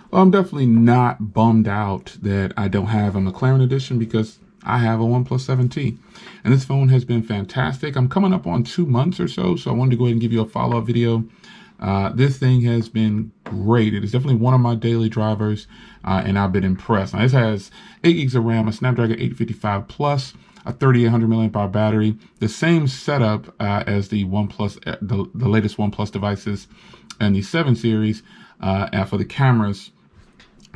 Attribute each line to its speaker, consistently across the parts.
Speaker 1: Well, I'm definitely not bummed out that I don't have a McLaren edition because I have a OnePlus 7T. And this phone has been fantastic. I'm coming up on 2 months or so, so I wanted to go ahead and give you a follow-up video. This thing has been great. It is definitely one of my daily drivers, and I've been impressed. Now, this has 8 gigs of RAM, a Snapdragon 855 Plus, a 3800 milliamp hour battery, the same setup as the OnePlus, the latest OnePlus devices and the 7 series. And for the cameras,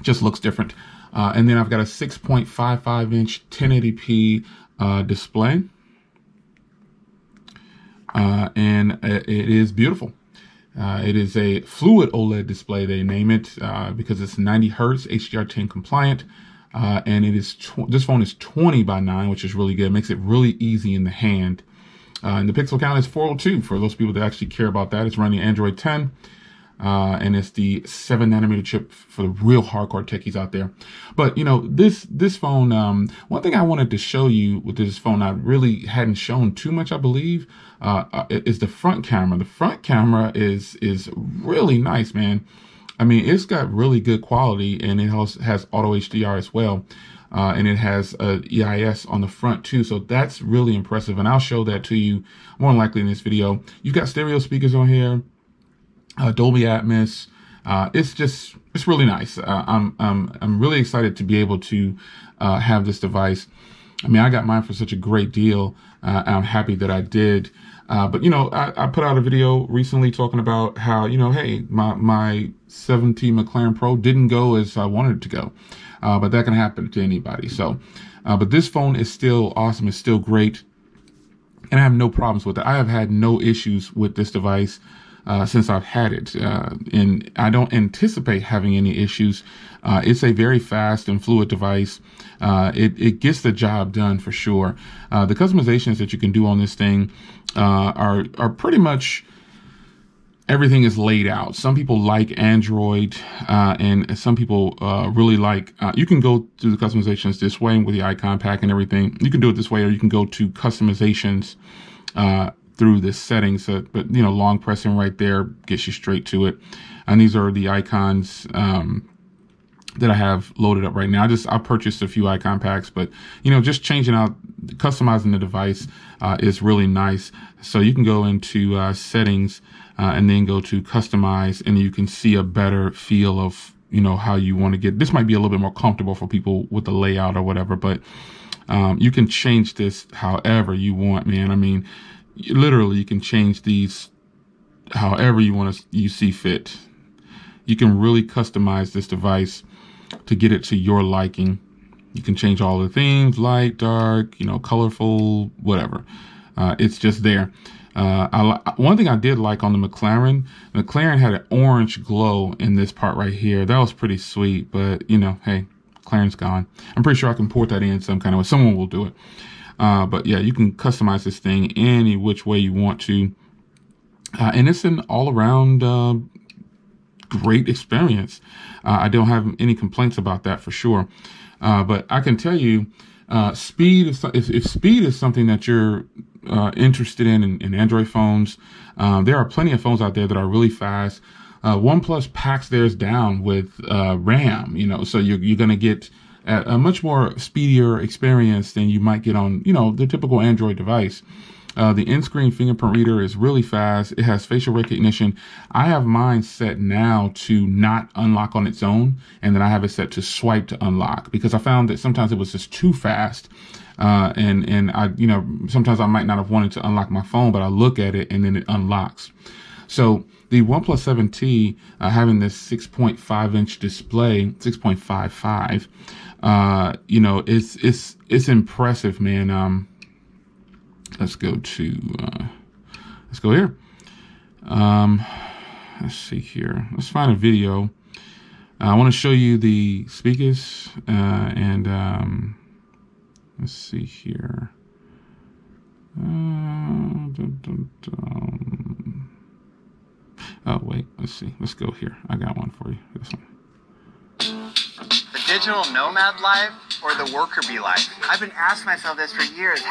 Speaker 1: just looks different. And then I've got a 6.55 inch 1080p display, and it is beautiful. It is a fluid OLED display, they name it, because it's 90 hertz HDR10 compliant. And it is this phone is 20:9, which is really good. It makes it really easy in the hand. And the pixel count is 402 for those people that actually care about that. It's running Android 10. And it's the 7nm chip for the real hardcore techies out there. But you know, this phone, one thing I wanted to show you with this phone, I really hadn't shown too much, I believe, is the front camera. The front camera is really nice, man. I mean, it's got really good quality, and it has auto HDR as well. And it has EIS on the front too, so that's really impressive. And I'll show that to you more than likely in this video. You've got stereo speakers on here. Dolby Atmos. It's really nice. I'm really excited to be able to have this device. I mean, I got mine for such a great deal. I'm happy that I did. But you know, I put out a video recently talking about how, you know, hey, my 7T McLaren Pro didn't go as I wanted it to go. But that can happen to anybody. So, but this phone is still awesome. It's still great. And I have no problems with it. I have had no issues with this device since I've had it, and I don't anticipate having any issues. It's a very fast and fluid device. It gets the job done for sure. The customizations that you can do on this thing are pretty much everything is laid out. Some people like Android, and some people really like. You can go through the customizations this way with the icon pack and everything. You can do it this way, or you can go to customizations through this settings, but you know, long pressing right there gets you straight to it. And these are the icons that I have loaded up right now. I purchased a few icon packs, but you know, just changing out, customizing the device is really nice. So you can go into settings and then go to customize, and you can see a better feel of, you know, how you want to get. This might be a little bit more comfortable for people with the layout or whatever, but you can change this however you want, man. I mean, literally, you can change these however you see fit. You can really customize this device to get it to your liking. You can change all the themes, light, dark, you know, colorful, whatever. It's just there. One thing I did like on the McLaren had an orange glow in this part right here. That was pretty sweet, but you know, hey, McLaren's gone. I'm pretty sure I can port that in some kind of way. Someone will do it. But yeah, you can customize this thing any which way you want to. And it's an all-around great experience. I don't have any complaints about that for sure. But I can tell you, speed is, if speed is something that you're interested in Android phones, there are plenty of phones out there that are really fast. OnePlus packs theirs down with RAM, you know, so you're going to get a much more speedier experience than you might get on, you know, the typical Android device. The in-screen fingerprint reader is really fast. It has facial recognition. I have mine set now to not unlock on its own, and then I have it set to swipe to unlock, because I found that sometimes it was just too fast. And I, you know, sometimes I might not have wanted to unlock my phone, but I look at it and then it unlocks. So the OnePlus 7T, having this 6.5 inch display, 6.55, you know, it's impressive, man. Let's go here. Let's see here. Let's find a video. I want to show you the speakers, and let's see here. Oh, wait, let's see. Let's go here. I got one for you. This one.
Speaker 2: The digital nomad life or the worker bee life? I've been asking myself this for years.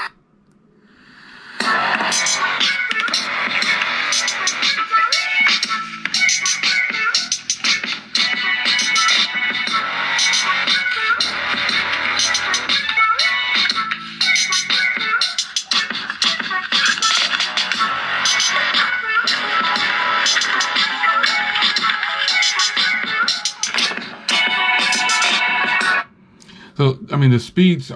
Speaker 1: So, I mean, the speakers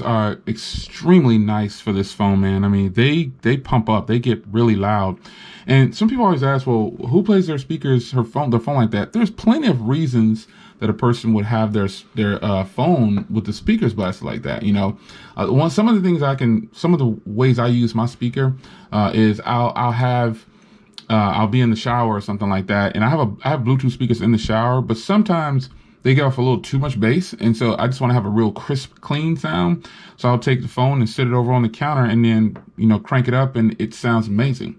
Speaker 1: are extremely nice for this phone, man. I mean, they pump up, they get really loud. And some people always ask, well, who plays their phone like that? There's plenty of reasons that a person would have their phone with the speakers blasted like that. You know, some of the ways I use my speaker is I'll be in the shower or something like that, and I have Bluetooth speakers in the shower, but sometimes they get off a little too much bass, and so I just want to have a real crisp, clean sound. So I'll take the phone and sit it over on the counter, and then crank it up, and it sounds amazing.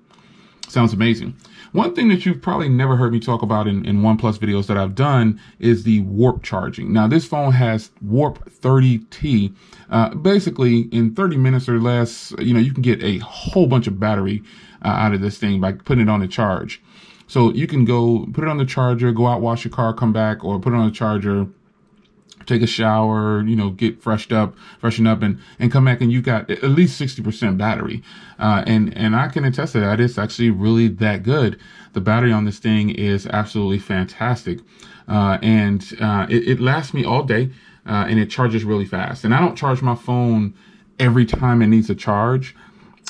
Speaker 1: Sounds amazing. One thing that you've probably never heard me talk about in OnePlus videos that I've done is the warp charging. Now, this phone has warp 30T. Basically, in 30 minutes or less, you can get a whole bunch of battery out of this thing by putting it on the charge. So you can go put it on the charger, go out, wash your car, come back, or put it on the charger, take a shower, get freshen up and come back, and you got at least 60% battery. And I can attest to that. It's actually really that good. The battery on this thing is absolutely fantastic. And it lasts me all day, and it charges really fast. And I don't charge my phone every time it needs a charge,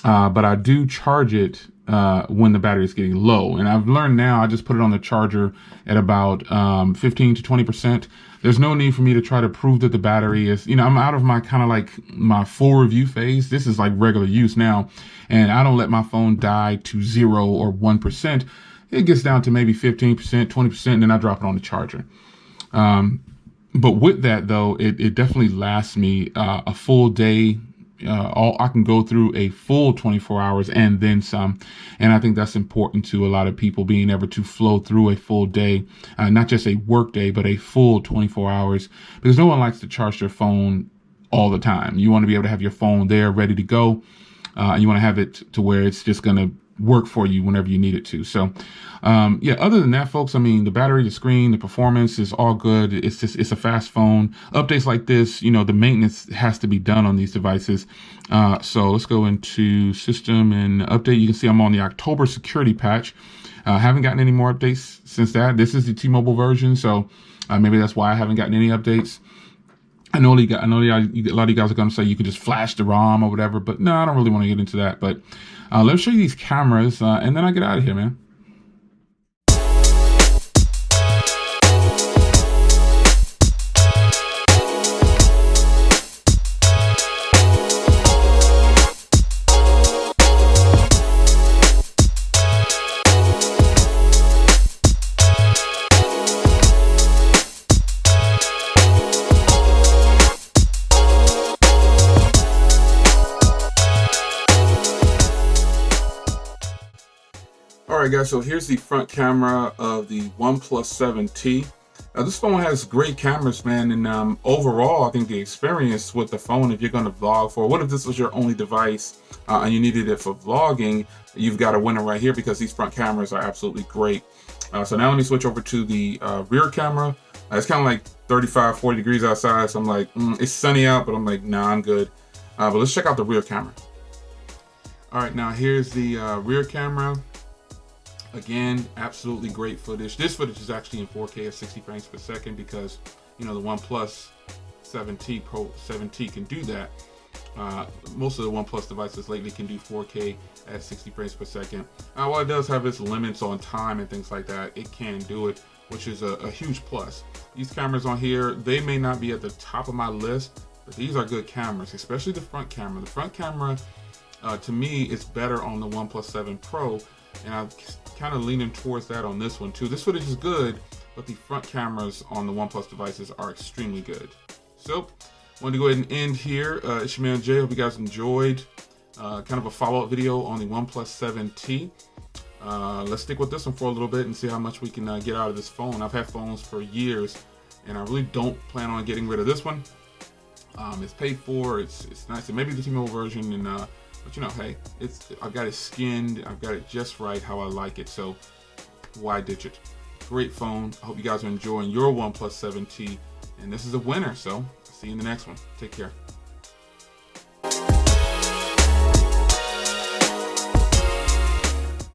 Speaker 1: but I do charge it when the battery is getting low. And I've learned now, I just put it on the charger at about 15 to 20%. There's no need for me to try to prove that the battery is, I'm out of my kind of like my full review phase. This is like regular use now. And I don't let my phone die to 0 or 1%. It gets down to maybe 15%, 20%, and then I drop it on the charger. But with that though, it definitely lasts me a full day. I can go through a full 24 hours and then some. And I think that's important to a lot of people, being able to flow through a full day, not just a work day, but a full 24 hours, because no one likes to charge their phone all the time. You want to be able to have your phone there ready to go. And you want to have it to where it's just going to work for you whenever you need it to. So, other than that, folks, I mean, the battery, the screen, the performance is all good. It's a fast phone. Updates like this, the maintenance has to be done on these devices. So let's go into system and update. You can see I'm on the October security patch. Haven't gotten any more updates since that. This is the T-Mobile version. So maybe that's why I haven't gotten any updates. I know a lot of you guys are going to say you could just flash the ROM or whatever, but no, I don't really want to get into that. But let's show you these cameras, and then I get out of here, man. Alright guys, so here's the front camera of the OnePlus 7T. This phone has great cameras, man, and overall I think the experience with the phone, if you're going to vlog what if this was your only device and you needed it for vlogging, you've got a winner right here, because these front cameras are absolutely great. So now let me switch over to the rear camera. It's kind of like 35-40 degrees outside, so I'm like, it's sunny out, but I'm like, nah, I'm good. But let's check out the rear camera. Alright, now here's the rear camera. Again, absolutely great footage. This footage is actually in 4K at 60 frames per second, because the OnePlus 7T Pro 7T can do that. Most of the OnePlus devices lately can do 4K at 60 frames per second. While it does have its limits on time and things like that, it can do it, which is a huge plus. These cameras on here, they may not be at the top of my list, but these are good cameras, especially the front camera. The front camera, to me, is better on the OnePlus 7 Pro, and I'm kind of leaning towards that on this one too. This footage is good, but the front cameras on the OnePlus devices are extremely good. So, wanted to go ahead and end here. It's your man Jay. Hope you guys enjoyed kind of a follow-up video on the OnePlus 7T. Let's stick with this one for a little bit and see how much we can get out of this phone. I've had phones for years, and I really don't plan on getting rid of this one. It's paid for. It's nice, and maybe the T-Mobile version, and but hey, I've got it skinned. I've got it just right how I like it. So why ditch it? Great phone. I hope you guys are enjoying your OnePlus 7T, and this is a winner. So see you in the next one. Take care.